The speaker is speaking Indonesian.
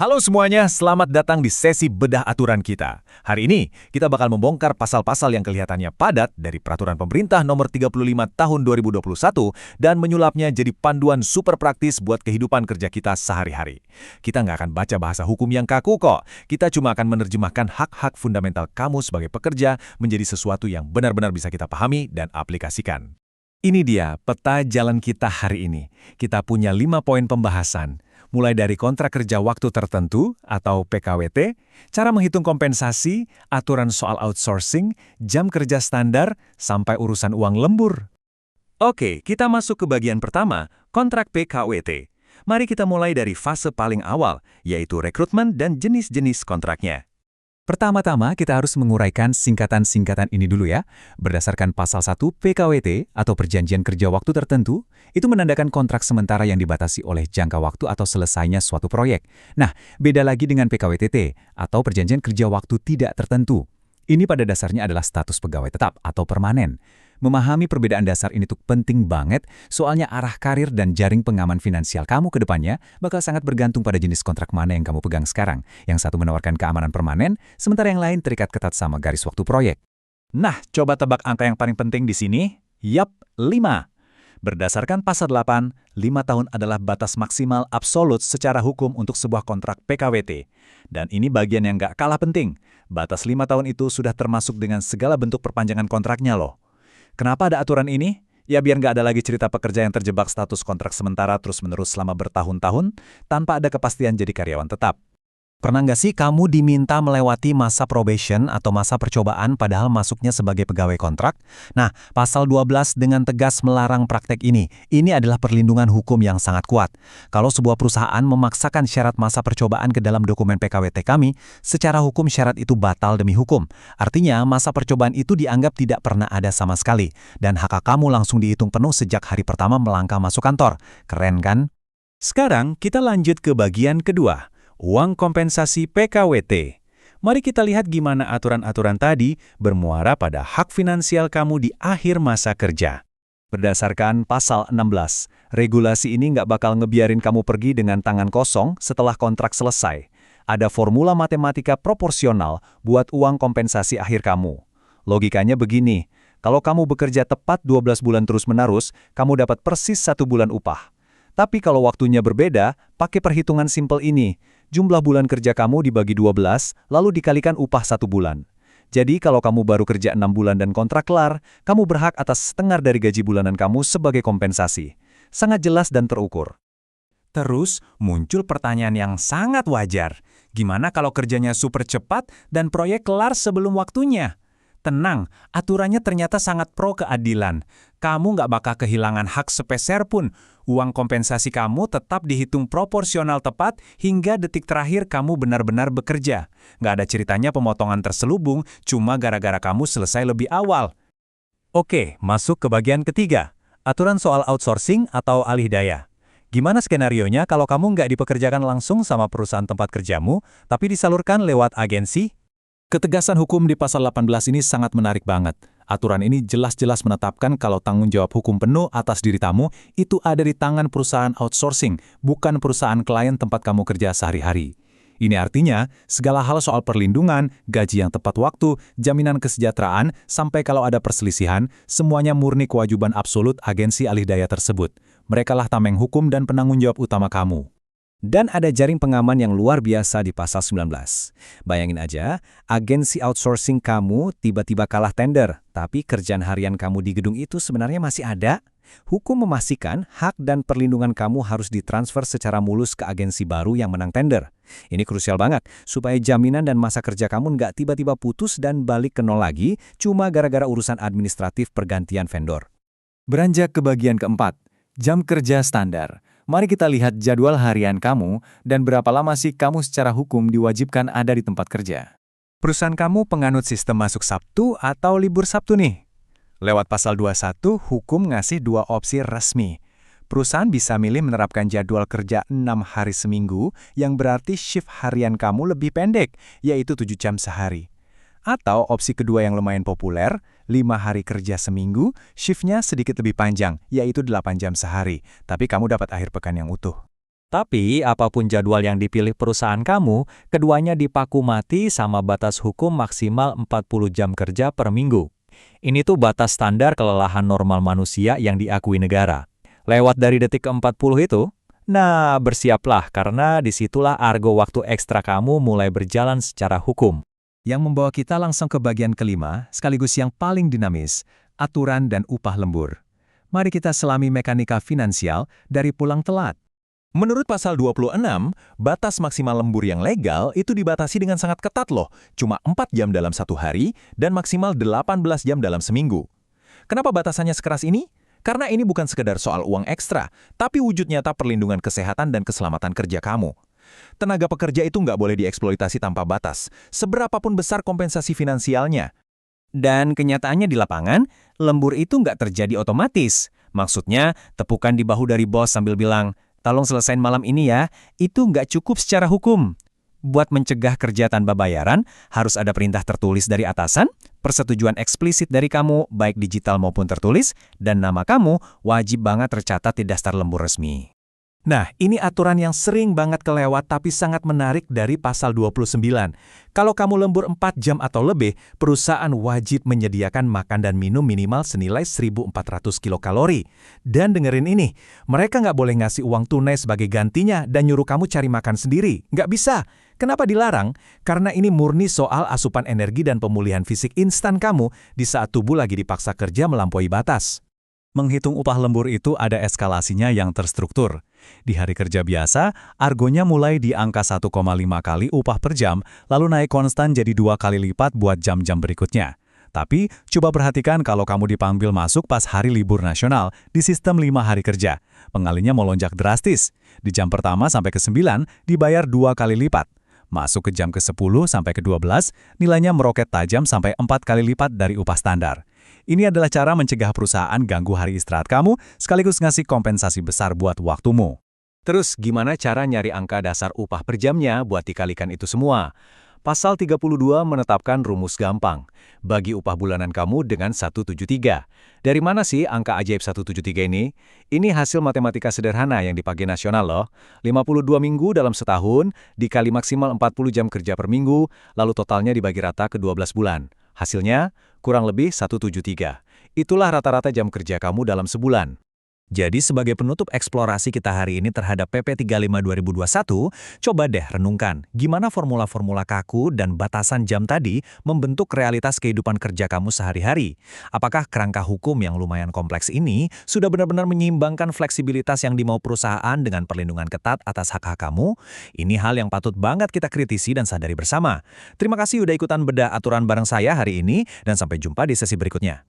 Halo semuanya, selamat datang di sesi bedah aturan kita. Hari ini, kita bakal membongkar pasal-pasal yang kelihatannya padat dari Peraturan Pemerintah Nomor 35 Tahun 2021 dan menyulapnya jadi panduan super praktis buat kehidupan kerja kita sehari-hari. Kita nggak akan baca bahasa hukum yang kaku kok. Kita cuma akan menerjemahkan hak-hak fundamental kamu sebagai pekerja menjadi sesuatu yang benar-benar bisa kita pahami dan aplikasikan. Ini dia peta jalan kita hari ini. Kita punya 5 poin pembahasan. Mulai dari kontrak kerja waktu tertentu atau PKWT, cara menghitung kompensasi, aturan soal outsourcing, jam kerja standar, sampai urusan uang lembur. Oke, kita masuk ke bagian pertama, kontrak PKWT. Mari kita mulai dari fase paling awal, yaitu rekrutmen dan jenis-jenis kontraknya. Pertama-tama, kita harus menguraikan singkatan-singkatan ini dulu ya. Berdasarkan pasal 1 PKWT atau Perjanjian Kerja Waktu Tertentu, itu menandakan kontrak sementara yang dibatasi oleh jangka waktu atau selesainya suatu proyek. Nah, beda lagi dengan PKWTT atau Perjanjian Kerja Waktu Tidak Tertentu. Ini pada dasarnya adalah status pegawai tetap atau permanen. Memahami perbedaan dasar ini tuh penting banget, soalnya arah karir dan jaring pengaman finansial kamu ke depannya bakal sangat bergantung pada jenis kontrak mana yang kamu pegang sekarang. Yang satu menawarkan keamanan permanen, sementara yang lain terikat ketat sama garis waktu proyek. Nah, coba tebak angka yang paling penting di sini? Yap, 5. Berdasarkan pasal 8, 5 tahun adalah batas maksimal absolut secara hukum untuk sebuah kontrak PKWT. Dan ini bagian yang nggak kalah penting. Batas 5 tahun itu sudah termasuk dengan segala bentuk perpanjangan kontraknya loh. Kenapa ada aturan ini? Ya biar nggak ada lagi cerita pekerja yang terjebak status kontrak sementara terus-menerus selama bertahun-tahun tanpa ada kepastian jadi karyawan tetap. Pernah nggak sih kamu diminta melewati masa probation atau masa percobaan padahal masuknya sebagai pegawai kontrak? Nah, pasal 12 dengan tegas melarang praktek ini. Ini adalah perlindungan hukum yang sangat kuat. Kalau sebuah perusahaan memaksakan syarat masa percobaan ke dalam dokumen PKWT kami, secara hukum syarat itu batal demi hukum. Artinya, masa percobaan itu dianggap tidak pernah ada sama sekali. Dan hak kamu langsung dihitung penuh sejak hari pertama melangkah masuk kantor. Keren kan? Sekarang kita lanjut ke bagian kedua. Uang kompensasi PKWT. Mari kita lihat gimana aturan-aturan tadi bermuara pada hak finansial kamu di akhir masa kerja. Berdasarkan pasal 16, regulasi ini nggak bakal ngebiarin kamu pergi dengan tangan kosong setelah kontrak selesai. Ada formula matematika proporsional buat uang kompensasi akhir kamu. Logikanya begini, kalau kamu bekerja tepat 12 bulan terus-menerus, kamu dapat persis 1 bulan upah. Tapi kalau waktunya berbeda, pakai perhitungan simpel ini. Jumlah bulan kerja kamu dibagi 12, lalu dikalikan upah 1 bulan. Jadi kalau kamu baru kerja 6 bulan dan kontrak kelar, kamu berhak atas setengah dari gaji bulanan kamu sebagai kompensasi. Sangat jelas dan terukur. Terus muncul pertanyaan yang sangat wajar. Gimana kalau kerjanya super cepat dan proyek kelar sebelum waktunya? Tenang, aturannya ternyata sangat pro keadilan. Kamu nggak bakal kehilangan hak sepeser pun. Uang kompensasi kamu tetap dihitung proporsional tepat hingga detik terakhir kamu benar-benar bekerja. Nggak ada ceritanya pemotongan terselubung cuma gara-gara kamu selesai lebih awal. Oke, masuk ke bagian ketiga. Aturan soal outsourcing atau alih daya. Gimana skenarionya kalau kamu nggak dipekerjakan langsung sama perusahaan tempat kerjamu, tapi disalurkan lewat agensi? Ketegasan hukum di pasal 18 ini sangat menarik banget. Aturan ini jelas-jelas menetapkan kalau tanggung jawab hukum penuh atas diri kamu itu ada di tangan perusahaan outsourcing, bukan perusahaan klien tempat kamu kerja sehari-hari. Ini artinya, segala hal soal perlindungan, gaji yang tepat waktu, jaminan kesejahteraan, sampai kalau ada perselisihan, semuanya murni kewajiban absolut agensi alih daya tersebut. Merekalah tameng hukum dan penanggung jawab utama kamu. Dan ada jaring pengaman yang luar biasa di pasal 19. Bayangin aja, agensi outsourcing kamu tiba-tiba kalah tender, tapi kerjaan harian kamu di gedung itu sebenarnya masih ada. Hukum memastikan hak dan perlindungan kamu harus ditransfer secara mulus ke agensi baru yang menang tender. Ini krusial banget, supaya jaminan dan masa kerja kamu nggak tiba-tiba putus dan balik ke nol lagi, cuma gara-gara urusan administratif pergantian vendor. Beranjak ke bagian keempat, jam kerja standar. Mari kita lihat jadwal harian kamu dan berapa lama sih kamu secara hukum diwajibkan ada di tempat kerja. Perusahaan kamu penganut sistem masuk Sabtu atau libur Sabtu nih? Lewat pasal 21, hukum ngasih 2 opsi resmi. Perusahaan bisa milih menerapkan jadwal kerja 6 hari seminggu yang berarti shift harian kamu lebih pendek, yaitu 7 jam sehari. Atau opsi kedua yang lumayan populer, 5 hari kerja seminggu, shiftnya sedikit lebih panjang, yaitu 8 jam sehari, tapi kamu dapat akhir pekan yang utuh. Tapi, apapun jadwal yang dipilih perusahaan kamu, keduanya dipaku mati sama batas hukum maksimal 40 jam kerja per minggu. Ini tuh batas standar kelelahan normal manusia yang diakui negara. Lewat dari detik ke-40 itu, nah bersiaplah karena disitulah argo waktu ekstra kamu mulai berjalan secara hukum. Yang membawa kita langsung ke bagian kelima, sekaligus yang paling dinamis, aturan dan upah lembur. Mari kita selami mekanika finansial dari pulang telat. Menurut pasal 26, batas maksimal lembur yang legal itu dibatasi dengan sangat ketat loh, cuma 4 jam dalam satu hari dan maksimal 18 jam dalam seminggu. Kenapa batasannya sekeras ini? Karena ini bukan sekedar soal uang ekstra, tapi wujud nyata perlindungan kesehatan dan keselamatan kerja kamu. Tenaga pekerja itu nggak boleh dieksploitasi tanpa batas, seberapapun besar kompensasi finansialnya. Dan kenyataannya di lapangan, lembur itu nggak terjadi otomatis. Maksudnya, tepukan di bahu dari bos sambil bilang, "Tolong selesain malam ini ya," itu nggak cukup secara hukum. Buat mencegah kerja tanpa bayaran, harus ada perintah tertulis dari atasan, persetujuan eksplisit dari kamu, baik digital maupun tertulis, dan nama kamu wajib banget tercatat di daftar lembur resmi. Nah, ini aturan yang sering banget kelewat tapi sangat menarik dari pasal 29. Kalau kamu lembur 4 jam atau lebih, perusahaan wajib menyediakan makan dan minum minimal senilai 1.400 kilokalori. Dan dengerin ini, mereka nggak boleh ngasih uang tunai sebagai gantinya dan nyuruh kamu cari makan sendiri. Nggak bisa. Kenapa dilarang? Karena ini murni soal asupan energi dan pemulihan fisik instan kamu di saat tubuh lagi dipaksa kerja melampaui batas. Menghitung upah lembur itu ada eskalasinya yang terstruktur. Di hari kerja biasa, argonya mulai di angka 1,5 kali upah per jam, lalu naik konstan jadi 2 kali lipat buat jam-jam berikutnya. Tapi, coba perhatikan kalau kamu dipanggil masuk pas hari libur nasional di sistem 5 hari kerja. Pengalinya melonjak drastis. Di jam pertama sampai ke-9 dibayar 2 kali lipat. Masuk ke jam ke-10 sampai ke-12, nilainya meroket tajam sampai 4 kali lipat dari upah standar. Ini adalah cara mencegah perusahaan ganggu hari istirahat kamu, sekaligus ngasih kompensasi besar buat waktumu. Terus, gimana cara nyari angka dasar upah per jamnya buat dikalikan itu semua? Pasal 32 menetapkan rumus gampang. Bagi upah bulanan kamu dengan 173. Dari mana sih angka ajaib 173 ini? Ini hasil matematika sederhana yang dipakai nasional loh. 52 minggu dalam setahun, dikali maksimal 40 jam kerja per minggu, lalu totalnya dibagi rata ke 12 bulan. Hasilnya, kurang lebih 173. Itulah rata-rata jam kerja kamu dalam sebulan. Jadi sebagai penutup eksplorasi kita hari ini terhadap PP 35 2021, coba deh renungkan gimana formula-formula kaku dan batasan jam tadi membentuk realitas kehidupan kerja kamu sehari-hari. Apakah kerangka hukum yang lumayan kompleks ini sudah benar-benar menyeimbangkan fleksibilitas yang dimau perusahaan dengan perlindungan ketat atas hak-hak kamu? Ini hal yang patut banget kita kritisi dan sadari bersama. Terima kasih udah ikutan bedah aturan bareng saya hari ini dan sampai jumpa di sesi berikutnya.